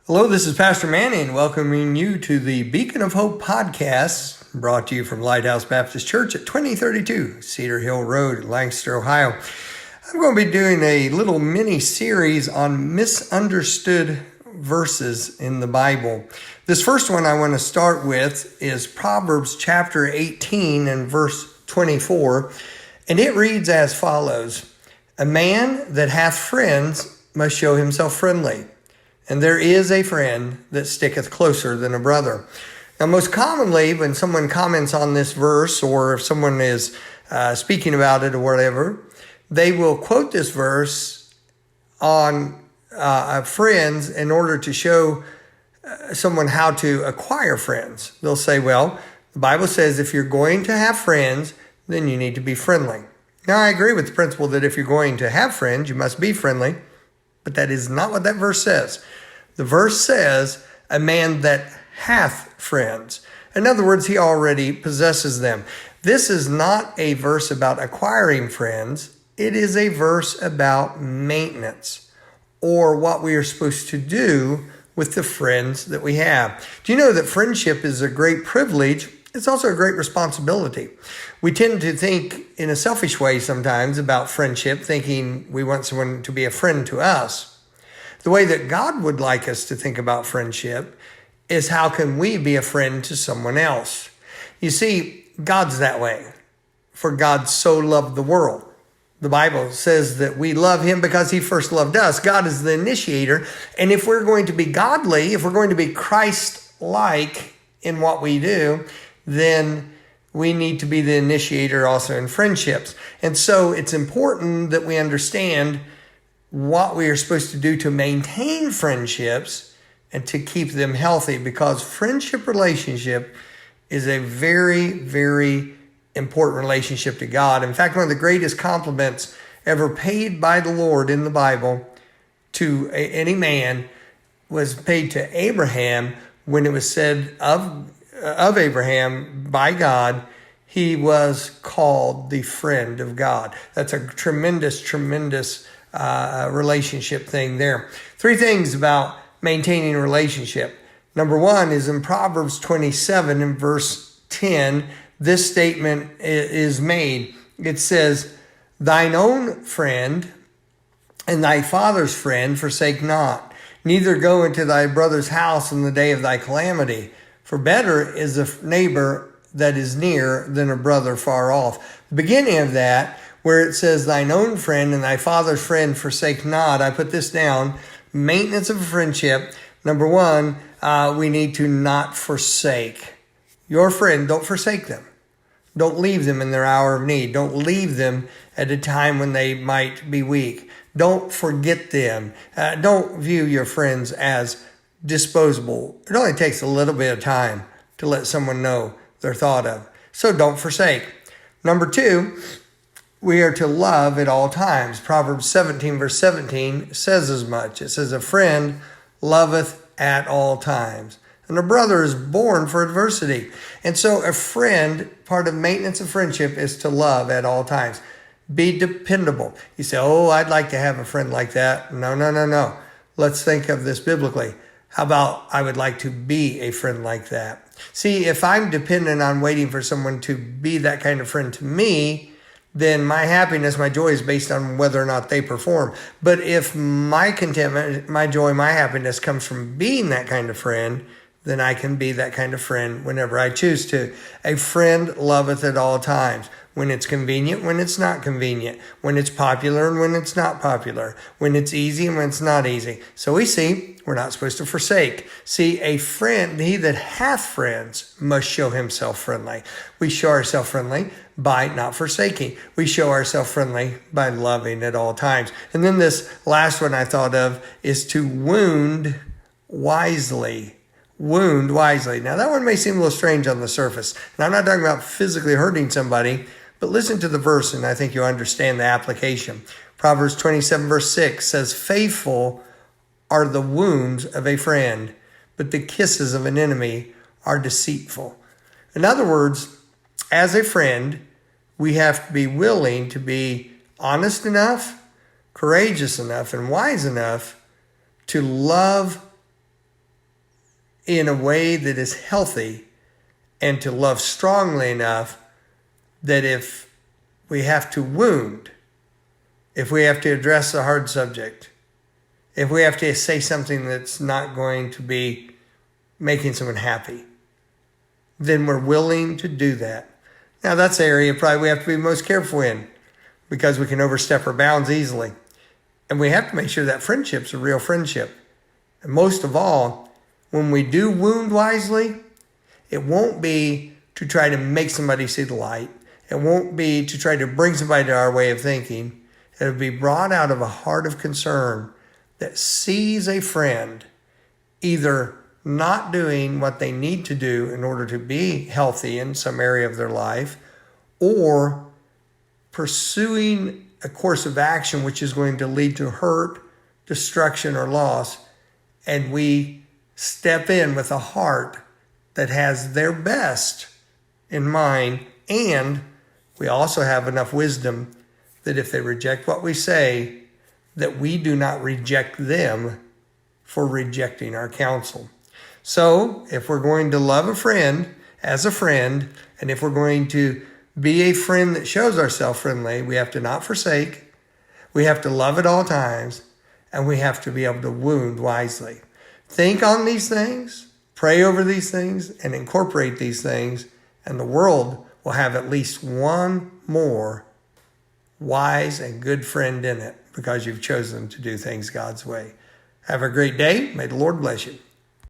Hello, this is Pastor Manning welcoming you to the Beacon of Hope podcast, brought to you from Lighthouse Baptist Church at 2032 Cedar Hill Road, Lancaster, Ohio. I'm going to be doing a little mini series on misunderstood verses in the Bible. This first one I want to start with is Proverbs chapter 18 and verse 24, and it reads as follows: "A man that hath friends must show himself friendly, and there is a friend that sticketh closer than a brother." Now, most commonly, when someone comments on this verse, or if someone is speaking about it or whatever, they will quote this verse on friends in order to show someone how to acquire friends. They'll say, well, the Bible says if you're going to have friends, then you need to be friendly. Now, I agree with the principle that if you're going to have friends, you must be friendly. But that is not what that verse says. The verse says, a man that hath friends. In other words, he already possesses them. This is not a verse about acquiring friends. It is a verse about maintenance, or what we are supposed to do with the friends that we have. Do you know that friendship is a great privilege? It's also a great responsibility. We tend to think in a selfish way sometimes about friendship, thinking we want someone to be a friend to us. The way that God would like us to think about friendship is, how can we be a friend to someone else? You see, God's that way. For God so loved the world. The Bible says that we love him because he first loved us. God is the initiator. And if we're going to be godly, if we're going to be Christ-like in what we do, then we need to be the initiator also in friendships. And so it's important that we understand what we are supposed to do to maintain friendships and to keep them healthy, because friendship relationship is a very, very important relationship to God. In fact, one of the greatest compliments ever paid by the Lord in the Bible to any man was paid to Abraham, when it was said of Abraham by God, he was called the friend of God. That's a tremendous relationship thing there. Three things about maintaining a relationship. Number one is in Proverbs 27 and verse 10. This statement is made. It says, "Thine own friend and thy father's friend forsake not, neither go into thy brother's house in the day of thy calamity. For better is a neighbor that is near than a brother far off." The beginning of that, where it says, "Thine own friend and thy father's friend forsake not," I put this down. Maintenance of a friendship. Number one, we need to not forsake your friend. Don't forsake them. Don't leave them in their hour of need. Don't leave them at a time when they might be weak. Don't forget them. Don't view your friends as disposable. It only takes a little bit of time to let someone know they're thought of. So don't forsake. Number two, we are to love at all times. Proverbs 17 verse 17 says as much. It says, "A friend loveth at all times, and a brother is born for adversity." And so a friend, part of maintenance of friendship, is to love at all times. Be dependable. You say, "Oh, I'd like to have a friend like that." No. Let's think of this biblically. How about, I would like to be a friend like that? See, if I'm dependent on waiting for someone to be that kind of friend to me, then my happiness, my joy is based on whether or not they perform. But if my contentment, my joy, my happiness comes from being that kind of friend, then I can be that kind of friend whenever I choose to. A friend loveth at all times. When it's convenient, when it's not convenient. When it's popular and when it's not popular. When it's easy and when it's not easy. So we see, we're not supposed to forsake. See, a friend, he that hath friends must show himself friendly. We show ourselves friendly by not forsaking. We show ourselves friendly by loving at all times. And then this last one I thought of is to wound wisely. Wound wisely. Now that one may seem a little strange on the surface. And I'm not talking about physically hurting somebody, but listen to the verse and I think you'll understand the application. Proverbs 27 verse 6 says, "Faithful are the wounds of a friend, but the kisses of an enemy are deceitful." In other words, as a friend, we have to be willing to be honest enough, courageous enough, and wise enough to love in a way that is healthy, and to love strongly enough that if we have to wound, if we have to address a hard subject, if we have to say something that's not going to be making someone happy, then we're willing to do that. Now, that's the area probably we have to be most careful in, because we can overstep our bounds easily. And we have to make sure that friendship's a real friendship. And most of all, when we do wound wisely, it won't be to try to make somebody see the light. It won't be to try to bring somebody to our way of thinking. It'll be brought out of a heart of concern that sees a friend either not doing what they need to do in order to be healthy in some area of their life, or pursuing a course of action which is going to lead to hurt, destruction, or loss. And we step in with a heart that has their best in mind, and we also have enough wisdom that if they reject what we say, that we do not reject them for rejecting our counsel. So if we're going to love a friend as a friend, and if we're going to be a friend that shows ourselves friendly, we have to not forsake, we have to love at all times, and we have to be able to wound wisely. Think on these things, pray over these things, and incorporate these things, and the world will have at least one more wise and good friend in it, because you've chosen to do things God's way. Have a great day. May the Lord bless you.